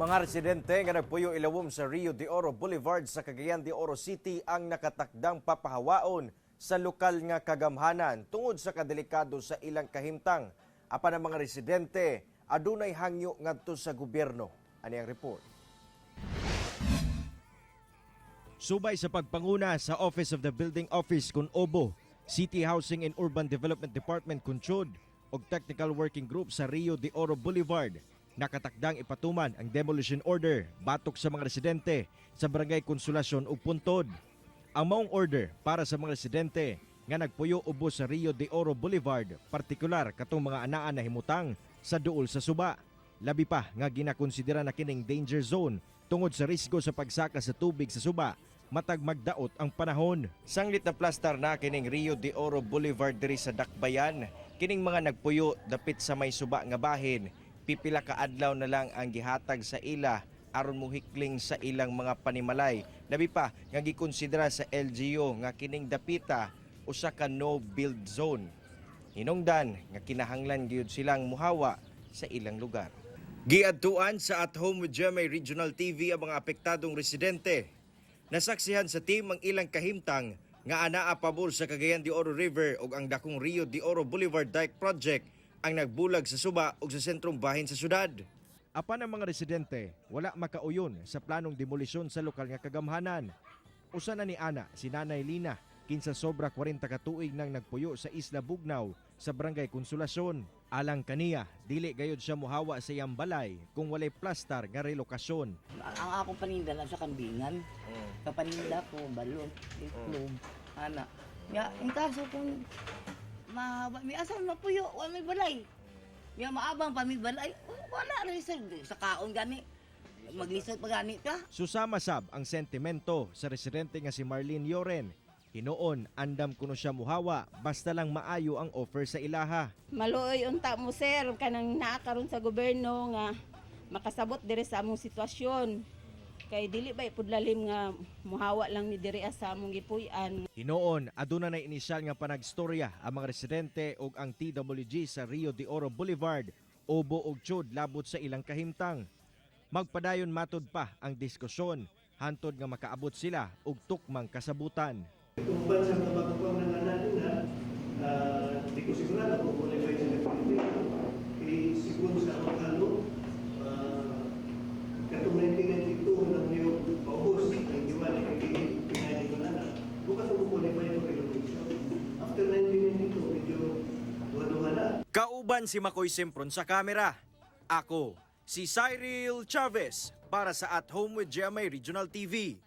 Mga residente nga nagpuyo ilawom sa Rio de Oro Boulevard sa Cagayan de Oro City ang nakatakdang papahawaon sa lokal nga kagamhanan tungod sa kadelikado sa ilang kahimtang. Apan ang mga residente adunay hangyo ngadto sa gobyerno. Ani ang report. Subay sa pagpanguna sa Office of the Building Office kun OBO, City Housing and Urban Development Department Kunchod ug Technical Working Group sa Rio de Oro Boulevard, nakatakdang ipatuman ang demolition order batok sa mga residente sa Barangay Konsolasyon ug Puntod. Ang maong order para sa mga residente nga nagpuyo ubos sa Rio de Oro Boulevard, partikular katong mga anaan na himutang sa duol sa suba. Labi pa nga ginakonsidera na kining danger zone tungod sa risgo sa pagsaka sa tubig sa suba matag magdaot ang panahon. Sanglit na plastar na kining Rio de Oro Boulevard diri sa Dakbayan. Kining mga nagpuyo dapit sa may suba nga bahin, pipila ka adlaw na lang ang gihatag sa ila aron muhikling sa ilang mga panimalay. Labi pa nga gikonsidera sa LGU nga kining dapita usa ka no build zone. Hinungdan nga kinahanglan gyud silang muhawa sa ilang lugar. Giadtuan sa At Home with GMA Regional TV ang mga apektadong residente. Nasaksihan sa team ang ilang kahimtang nga anaa pabor sa Cagayan de Oro River ug ang dakong Rio de Oro Boulevard Dike Project ang nagbulag sa suba ug sa sentrong bahin sa syudad. Apan ang mga residente wala makauyon sa planong demolisyon sa lokal nga kagamhanan. Usa na ni ana si Nanay Lina, kinsa sobra 40 ka tuig nang nagpuyo sa Isla Bugnaw sa Barangay Konsolasyon. Alang kaniya, dili gayud siya muhawa sa iyang balay kung walay plastar nga relokasyon. Ang akong paninda na sa kambingan. Kapaninda ko, balon, itlog, ana. Yung kaso kung mahaba, may asal na puyo, wala may balay. Yung maabang pa may balay, wala rin sa kaon gani. Maglisod pa gani ka. Susama sab ang sentimento sa residente nga si Marlene Yoren. Hinoon, andam kuno siya muhawa basta lang maayo ang offer sa ilaha. Maluoy unta mo sir kanang naa karon sa gobyerno nga makasabot diri sa among sitwasyon. Kay dili ba ipudlalim nga muhawa lang ni diri sa among gipuy-an. Hinoon, aduna na inisyal nga panagstorya ang mga residente ug ang TWG sa Rio de Oro Boulevard, Obo ug Chud labot sa ilang kahimtang. Magpadayon matod pa ang diskusyon hantod nga makaabot sila og tukmang kasabutan. Kung bansa na magkukuha ng natin na hindi ko sigurado kung qualify sila siguro sa Makalo katong 1992 nang yung paubos ang diwali kay pinay ko na bukas ko qualify ito kay Lucio. After 1992 medyo duha-duha. Kauban si Makoy Simpron sa kamera. Ako si Cyril Chavez para sa At Home with GMA Regional TV.